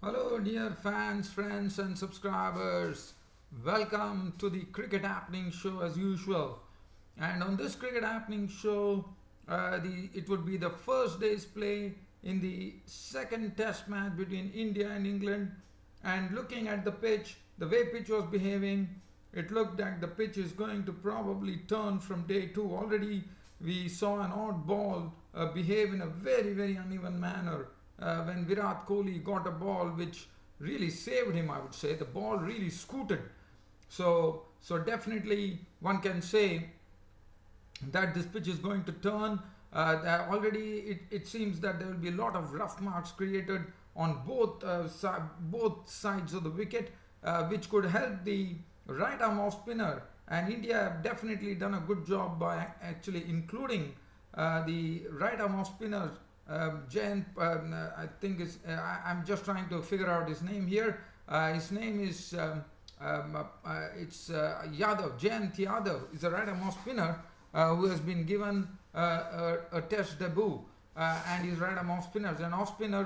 Hello, dear fans, friends, and subscribers. Welcome to the Cricket Happening Show as usual. And on this Cricket Happening Show, it would be the first day's play in the second Test match between India and England. And looking at the pitch, the way pitch was behaving, it looked like the pitch is going to probably turn from day two. Already, we saw an odd ball behave in a very uneven manner when Virat Kohli got a ball which really saved him, I would say. The ball really scooted. So definitely one can say that this pitch is going to turn. Already it seems that there will be a lot of rough marks created on both sides of the wicket, which could help the right arm off spinner. And India have definitely done a good job by actually including the right arm off spinner Jayant, I think I'm just trying to figure out his name here. His name is Yadav. Jayant Yadav is a right arm off spinner who has been given a test debut, and he's right arm off spinners. An off spinner,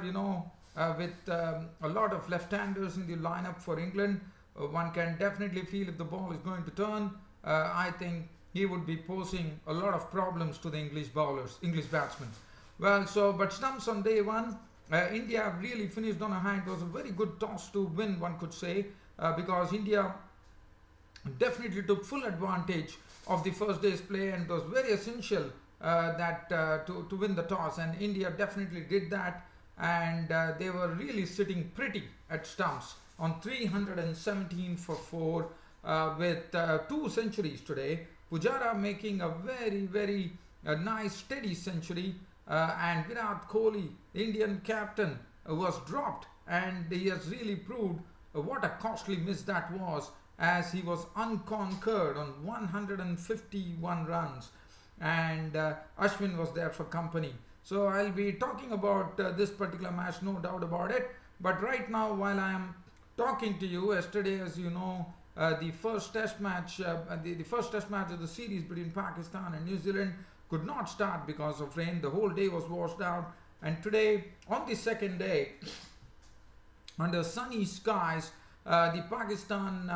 with a lot of left-handers in the lineup for England, one can definitely feel if the ball is going to turn. I think he would be posing a lot of problems to the English batsmen. But stumps on day one, India really finished on a high. It was a very good toss to win, one could say, because India definitely took full advantage of the first day's play, and it was very essential to win the toss, and India definitely did that, and they were really sitting pretty at stumps on 317 for 4 with 2 centuries today. Pujara making a very nice steady century. And Virat Kohli, the Indian captain, was dropped, and he has really proved what a costly miss that was, as he was unconquered on 151 runs, and Ashwin was there for company. So I'll be talking about this particular match, no doubt about it. But right now, while I am talking to you, yesterday, as you know, the first test match of the series between Pakistan and New Zealand could not start because of rain. The whole day was washed out, and today, on the second day, under sunny skies, the Pakistan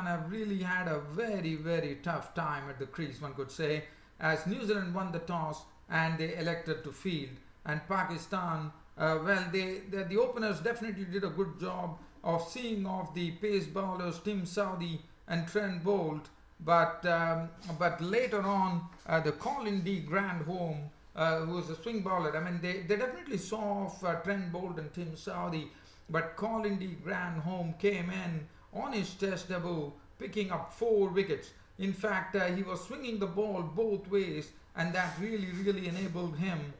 have really had a very tough time at the crease, one could say, as New Zealand won the toss and they elected to field. And Pakistan, the openers definitely did a good job of seeing off the pace bowlers Tim Southee and Trent Boult. But later on, the Colin De Grandhomme, who was a swing bowler, I mean, they definitely saw off Trent Boult and Tim Southee, but Colin De Grandhomme came in on his test debut, picking up 4 wickets. In fact, he was swinging the ball both ways, and that really enabled him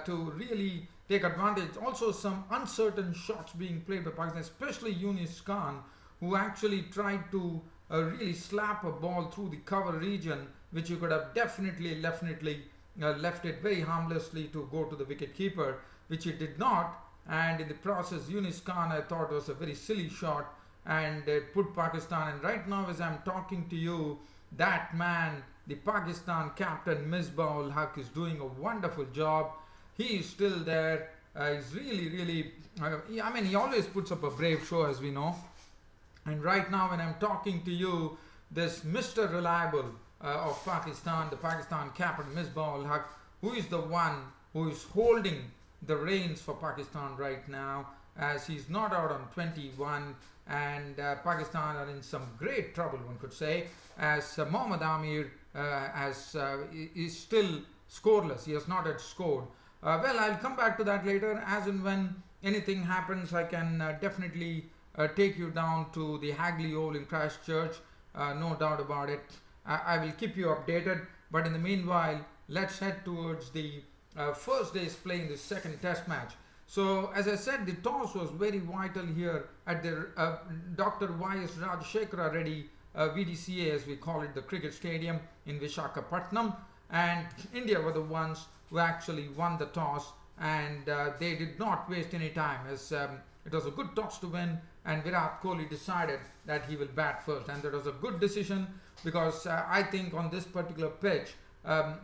to really take advantage. Also, some uncertain shots being played by Pakistan, especially Yunus Khan, who actually tried to really slap a ball through the cover region, which you could have definitely left it very harmlessly to go to the wicket keeper, which he did not. And in the process, Yunus Khan, I thought, was a very silly shot, and put Pakistan. And right now, as I'm talking to you, that man, the Pakistan captain Misbah-ul Haq, is doing a wonderful job. He is still there. He's really he always puts up a brave show, as we know. And right now, when I'm talking to you, this Mr. Reliable of Pakistan, the Pakistan captain Misbah-ul Haq, who is the one who is holding the reins for Pakistan right now, as he's not out on 21, and Pakistan are in some great trouble, one could say, as Mohammad Amir is still scoreless. He has not yet scored. I'll come back to that later. As and when anything happens, I can definitely take you down to the Hagley Oval in Christchurch, no doubt about it. I will keep you updated, but in the meanwhile, let's head towards the first day's play in the second test match. So, as I said, the toss was very vital here at the Dr. Y.S. Rajashekara Reddy VDCA, as we call it, the cricket stadium in Visakhapatnam, and India were the ones who actually won the toss, and they did not waste any time, as it was a good toss to win, and Virat Kohli decided that he will bat first, and that was a good decision, because I think on this particular pitch,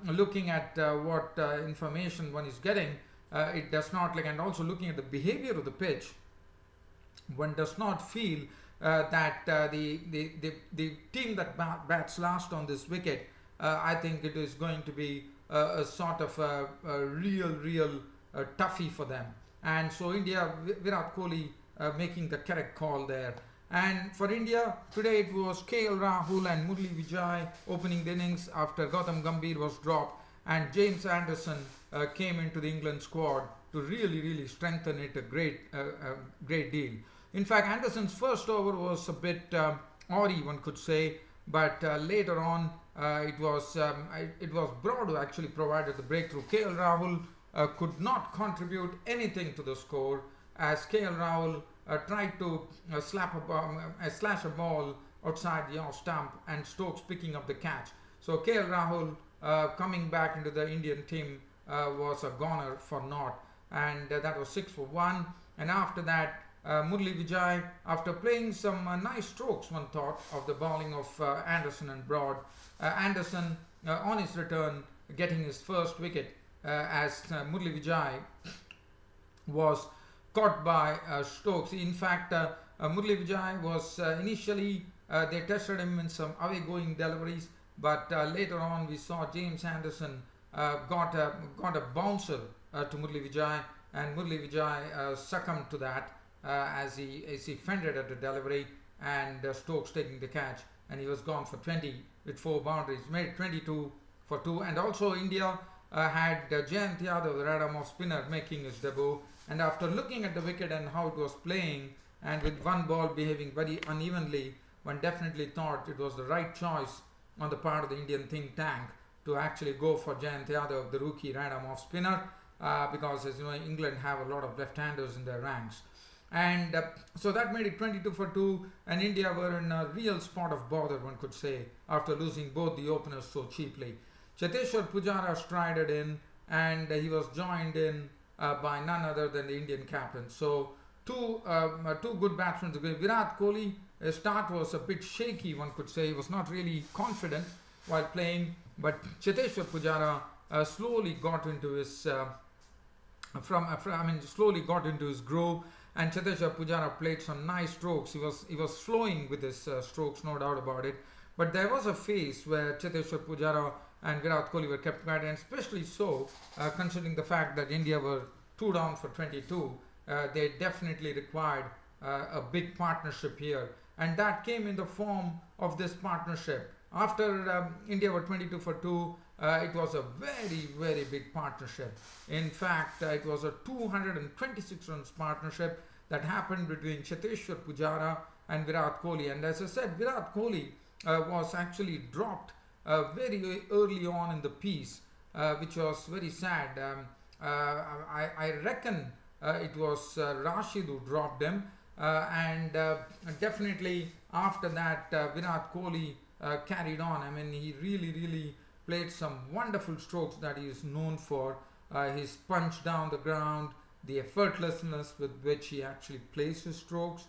looking at what information one is getting, it does not, like, and also looking at the behavior of the pitch, one does not feel that the team that bats last on this wicket, I think it is going to be a sort of a real toughie for them. And so India, Virat Kohli making the correct call there. And for India, today it was KL Rahul and Murli Vijay opening the innings after Gautam Gambhir was dropped, and James Anderson came into the England squad to really strengthen it a great deal. In fact, Anderson's first over was a bit odd, one could say, but later on it was Broad who actually provided the breakthrough. KL Rahul could not contribute anything to the score, as KL Rahul tried to slash a ball outside the off stump, and Stokes picking up the catch. So KL Rahul coming back into the Indian team was a goner for naught, and that was 6 for 1. And after that, Murli Vijay, after playing some nice strokes, one thought, of the bowling of Anderson and Broad, Anderson on his return getting his first wicket, as Murli Vijay was caught by Stokes. In fact, Murli Vijay was initially they tested him in some away going deliveries, but later on we saw James Anderson got a bouncer to Murli Vijay, and Murli Vijay succumbed to that as he fended at the delivery, and Stokes taking the catch, and he was gone for 20 with 4 boundaries, made 22 for 2. And also India had Jayant Yadav, the right-arm off spinner, making his debut. And after looking at the wicket and how it was playing, and with one ball behaving very unevenly, one definitely thought it was the right choice on the part of the Indian think tank to actually go for Jayant Yadav, the rookie right-arm off spinner, because, as you know, England have a lot of left-handers in their ranks. And so that made it 22 for 2, and India were in a real spot of bother, one could say, after losing both the openers so cheaply. Cheteshwar Pujara strided in, and he was joined in by none other than the Indian captain. So two good batsmen. Virat Kohli, his start was a bit shaky, one could say. He was not really confident while playing, but Cheteshwar Pujara slowly got into his slowly got into his groove, and Cheteshwar Pujara played some nice strokes. He was flowing with his strokes, no doubt about it. But there was a phase where Cheteshwar Pujara and Virat Kohli were kept quiet, and especially so considering the fact that India were 2 down for 22. They definitely required a big partnership here, and that came in the form of this partnership. After India were 22 for 2, it was a very big partnership. In fact, it was a 226 runs partnership that happened between Cheteshwar Pujara and Virat Kohli. And as I said, Virat Kohli was actually dropped very early on in the piece, which was very sad. I reckon it was Rashid who dropped him, and definitely after that Virat Kohli carried on. I mean, he really played some wonderful strokes that he is known for. His punch down the ground, the effortlessness with which he actually plays his strokes.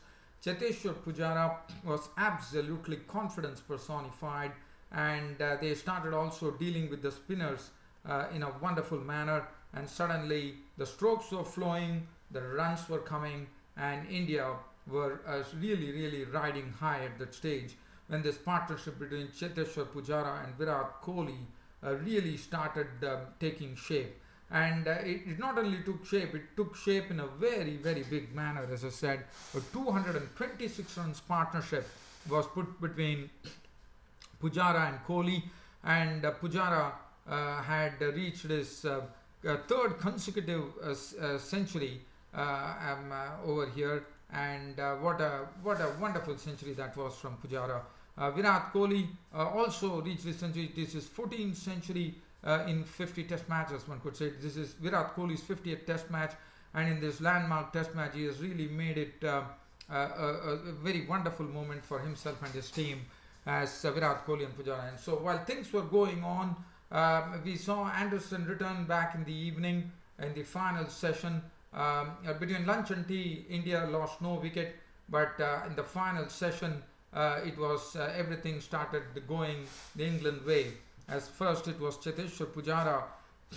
Cheteshwar Pujara was absolutely confidence personified, and they started also dealing with the spinners in a wonderful manner, and suddenly the strokes were flowing, the runs were coming, and India were really riding high at that stage when this partnership between Cheteshwar Pujara and Virat Kohli really started taking shape. And it not only took shape, it took shape in a very big manner. As I said, a 226 runs partnership was put between Pujara and Kohli, and Pujara had reached his third consecutive century over here, and what a wonderful century that was from Pujara. Virat Kohli also reached this century. This is 14th century in 50 test matches, one could say. This is Virat Kohli's 50th test match, and in this landmark test match he has really made it a very wonderful moment for himself and his team, as Virat Kohli and Pujara. And so while things were going on, we saw Anderson return back in the evening in the final session. Between lunch and tea, India lost no wicket, but in the final session it was everything started going the England way. As first it was Cheteshwar Pujara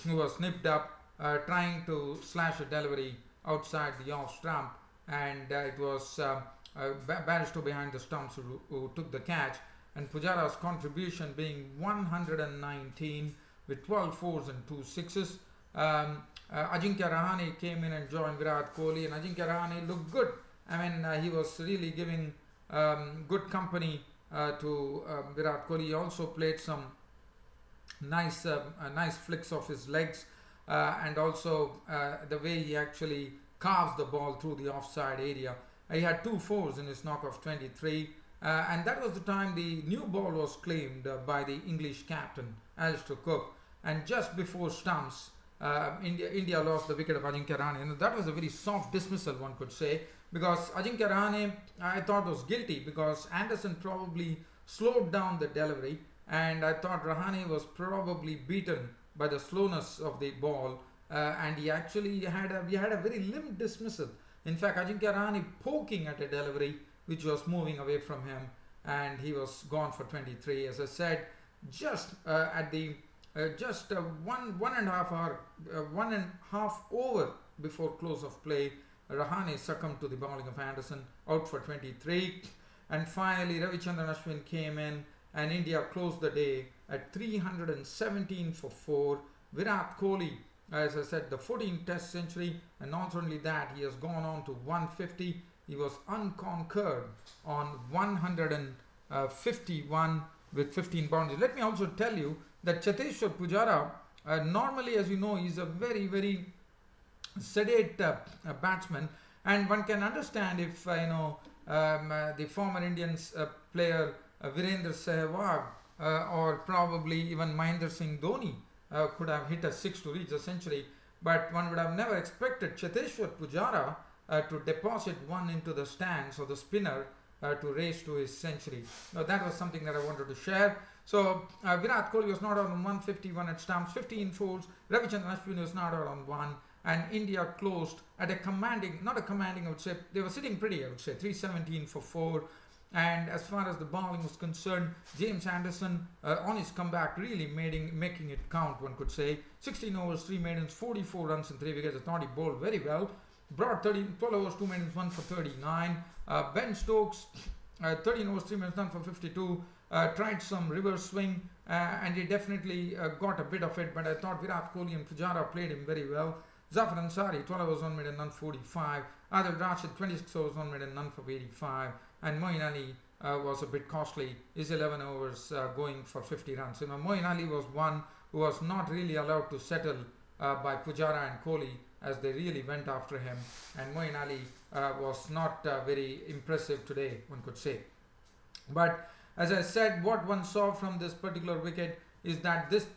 who was nipped up trying to slash a delivery outside the off stump, and it was Barristow behind the stumps who took the catch, and Pujara's contribution being 119 with 12 fours and 2 sixes. Ajinkya Rahane came in and joined Virat Kohli, and Ajinkya Rahane looked good. I mean, he was really giving good company to Virat Kohli. He also played some nice flicks of his legs, and also the way he actually carves the ball through the offside area. He had 2 fours in his knock of 23, and that was the time the new ball was claimed by the English captain Alistair Cook, and just before stumps, India lost the wicket of Ajinkya Rahane. And that was a very soft dismissal, one could say, because Ajinkya Rahane, I thought, was guilty because Anderson probably slowed down the delivery, and I thought Rahane was probably beaten by the slowness of the ball, and he actually had a very limp dismissal. In fact, Ajinkya Rahane poking at a delivery which was moving away from him, and he was gone for 23. As I said, just at the one and a half over before close of play, Rahane succumbed to the bowling of Anderson, out for 23. And finally, Ravichandran Ashwin came in, and India closed the day at 317 for 4. Virat Kohli, as I said, the 14th Test century, and not only that, he has gone on to 150. He was unconquered on 151 with 15 boundaries. Let me also tell you that Cheteshwar Pujara, normally, as you know, is a very, very sedate batsman, and one can understand if the former Indians player Virendra Sehwag or probably even Mahendra Singh Dhoni could have hit a 6 to reach a century, but one would have never expected Cheteshwar Pujara to deposit one into the stands, or the spinner to race to his century. Now that was something that I wanted to share. So Virat Kohli was not out on 151 at stumps, 15 fours. Ravichandran Ashwin was not out on 1, and India closed at a commanding, not a commanding, I would say, they were sitting pretty, I would say, 317 for 4. And as far as the bowling was concerned, James Anderson on his comeback really making it count, one could say. 16 overs, 3 maidens, 44 runs and 3 wickets. I thought he bowled very well. Brought 12 overs, 2 maidens, 1 for 39. Ben Stokes, 13 overs, 3 maidens, 1 for 52. Tried some reverse swing, and he definitely got a bit of it, but I thought Virat Kohli and Pujara played him very well. Zafar Ansari, 12 overs, 1 maiden, none 45. Adil Rashid, 26 overs, 1 maiden, none for 85. And Moeen Ali was a bit costly, his 11 overs going for 50 runs. You know, Moeen Ali was one who was not really allowed to settle by Pujara and Kohli, as they really went after him. And Moeen Ali was not very impressive today, one could say. But as I said, what one saw from this particular wicket is that this,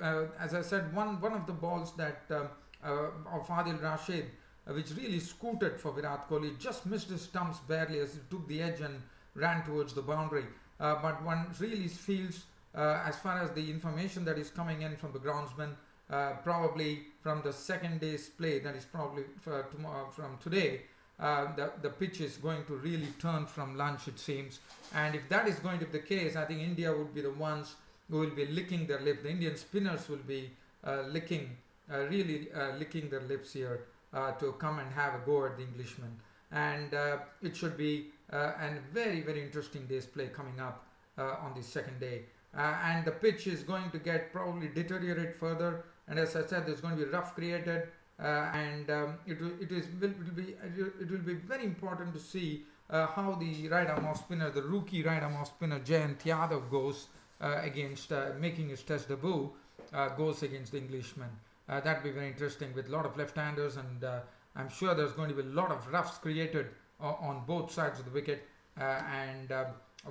as I said, one of the balls that of Adil Rashid, which really scooted for Virat Kohli, just missed his stumps barely as he took the edge and ran towards the boundary. But one really feels, as far as the information that is coming in from the groundsman, probably from the second day's play, that is probably from today, the pitch is going to really turn from lunch, it seems. And if that is going to be the case, I think India would be the ones who will be licking their lips. The Indian spinners will be licking their lips here to come and have a go at the Englishman. And it should be a very, very interesting day's play coming up on the second day. And the pitch is going to get probably deteriorate further. And as I said, there's going to be rough created. And it will be very important to see how the right-arm off spinner, the rookie right-arm off spinner Jayant Yadav goes against making his Test debut, goes against the Englishman. That will be very interesting with a lot of left-handers, and I'm sure there's going to be a lot of roughs created on both sides of the wicket, and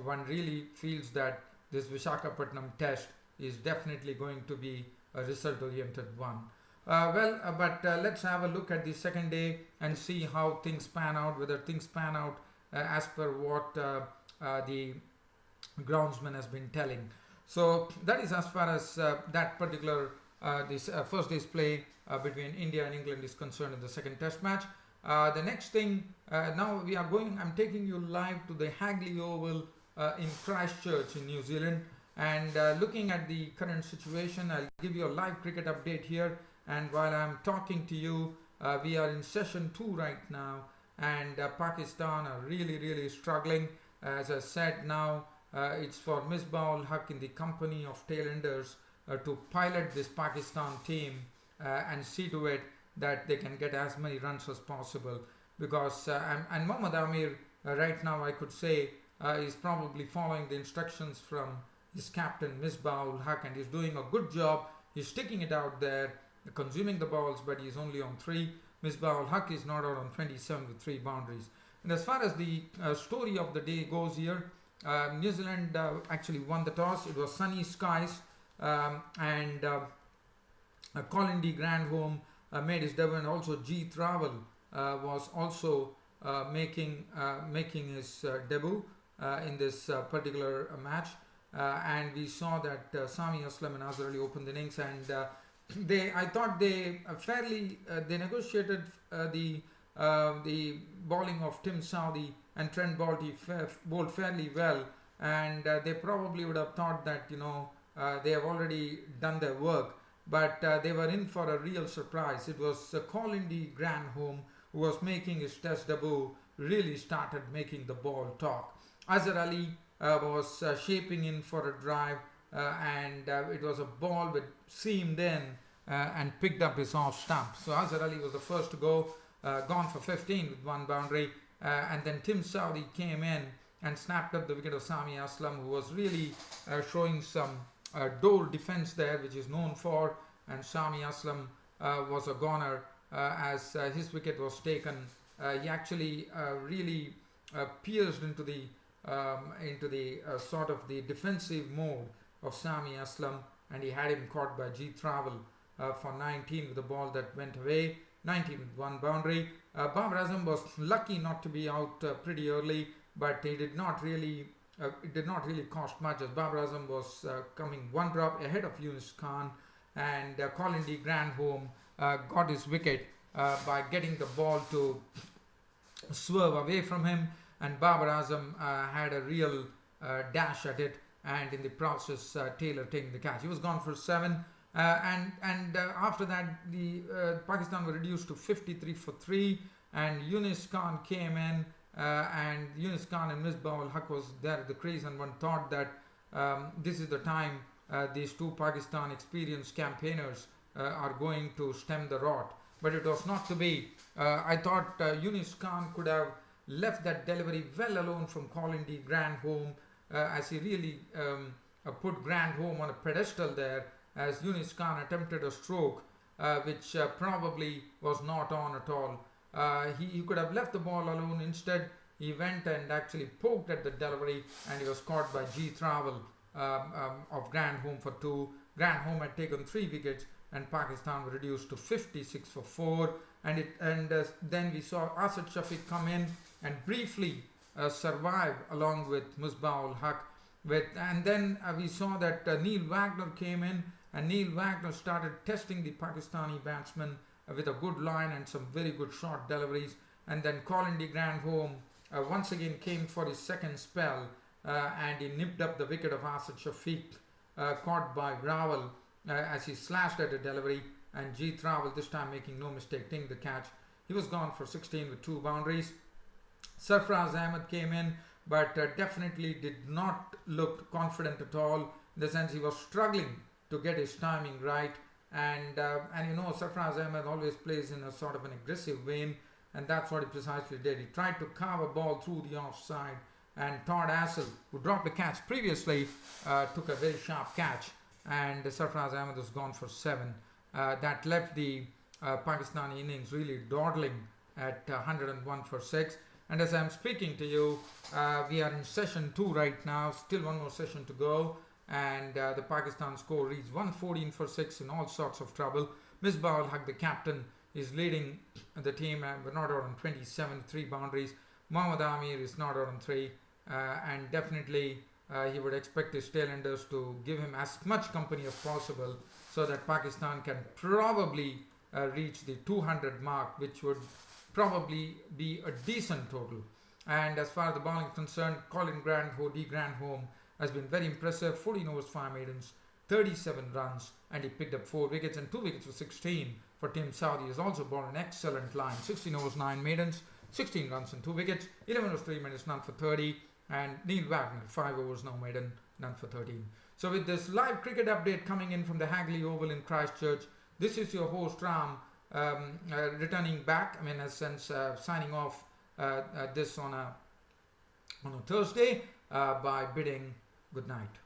one really feels that this Visakhapatnam Test is definitely going to be a result-oriented one. But let's have a look at the second day and see how things pan out, whether things pan out as per what the groundsman has been telling. So that is as far as that particular this first day's play between India and England is concerned in the second Test match. The next thing, now we are going, I'm taking you live to the Hagley Oval in Christchurch in New Zealand, and looking at the current situation, I'll give you a live cricket update here. And while I'm talking to you, we are in session 2 right now, and Pakistan are really struggling. As I said, now it's for Misbah-ul-Haq in the company of tailenders to pilot this Pakistan team and see to it that they can get as many runs as possible, because and Mohammad Amir right now, I could say, is probably following the instructions from his captain Misbah-ul-Haq, and he's doing a good job. He's sticking it out there, consuming the balls, but he's only on 3. Misbah-ul-Haq is not out on 27 with 3 boundaries. And as far as the story of the day goes here, New Zealand actually won the toss. It was sunny skies, and Colin De Grandhomme made his debut, and also G. Travel was also making his debut in this particular match. And we saw that Sami Aslam and Azhar Ali opened the innings, and I thought they fairly they negotiated the bowling of Tim Southee and Trent Boult bowled fairly well, and they probably would have thought that they have already done their work, but they were in for a real surprise. It was Colin De Grandhomme, who was making his test debut, really started making the ball talk. Azhar Ali was shaping in for a drive, and it was a ball which seamed in and picked up his off stump. So Azhar Ali was the first to go, gone for 15 with 1 boundary, and then Tim Southee came in and snapped up the wicket of Sami Aslam, who was really showing some door defense there, which is known for, and Sami Aslam was a goner as his wicket was taken. He actually really pierced into the sort of the defensive mode of Sami Aslam, and he had him caught by G. Travel for 19 with a ball that went away. 19 with 1 boundary. Babar Azam was lucky not to be out pretty early, but it did not really cost much, as Babar Azam was coming 1 drop ahead of Yunus Khan, and Colin De Grandhomme got his wicket by getting the ball to swerve away from him, and Babar Azam had a real dash at it, and in the process Taylor taking the catch. He was gone for 7. And after that, the Pakistan were reduced to 53 for 3, and Yunus Khan came in, and Yunus Khan and Misbah-ul-Haq was there at the crease, and one thought that this is the time these 2 Pakistan experienced campaigners are going to stem the rot, but it was not to be. I thought Yunus Khan could have left that delivery well alone from Colin De Grandhomme, as he really put Grandhomme on a pedestal there, as Yunus Khan attempted a stroke which probably was not on at all. He could have left the ball alone. Instead, he went and actually poked at the delivery, and he was caught by G. Travel of Grandhomme for 2. Grandhomme had taken 3 wickets, and Pakistan were reduced to 56 for 4. And then we saw Asad Shafiq come in and briefly survive along with Misbah-ul-Haq. And then we saw that Neil Wagner came in, and Neil Wagner started testing the Pakistani batsmen with a good line and some very good short deliveries. And then Colin De Grandhomme once again came for his second spell, and he nipped up the wicket of Asad Shafiq, caught by Raval as he slashed at a delivery, and G. Travel this time making no mistake, taking the catch. He was gone for 16 with 2 boundaries. Sarfraz Ahmed came in, but definitely did not look confident at all, in the sense he was struggling to get his timing right, and Sarfraz Ahmed always plays in a sort of an aggressive vein, and that's what he precisely did. He tried to carve a ball through the offside, and Todd Astle, who dropped a catch previously, took a very sharp catch, and Sarfraz Ahmed was gone for 7. That left the Pakistani innings really dawdling at 101 for 6. And as I'm speaking to you, we are in session 2 right now, still 1 more session to go, and the Pakistan score reads 114 for 6 in all sorts of trouble. Misbah-ul-Haq, the captain, is leading the team, and we're not out on 27, 3 boundaries. Mohammad Amir is not out on 3, and definitely he would expect his tailenders to give him as much company as possible, so that Pakistan can probably reach the 200 mark, which would probably be a decent total. And as far as the bowling is concerned, Colin De Grandhomme has been very impressive. 14 overs, 5 maidens, 37 runs, and he picked up 4 wickets, and 2 wickets for 16 for Tim Southee. He has also bowled an excellent line. 16 overs, 9 maidens, 16 runs and 2 wickets. 11 overs 3 minutes, none for 30. And Neil Wagner, 5 overs, no maiden, none for 13. So with this live cricket update coming in from the Hagley Oval in Christchurch, this is your host Ram returning back. I mean, in a sense, signing off this on a Thursday by bidding good night.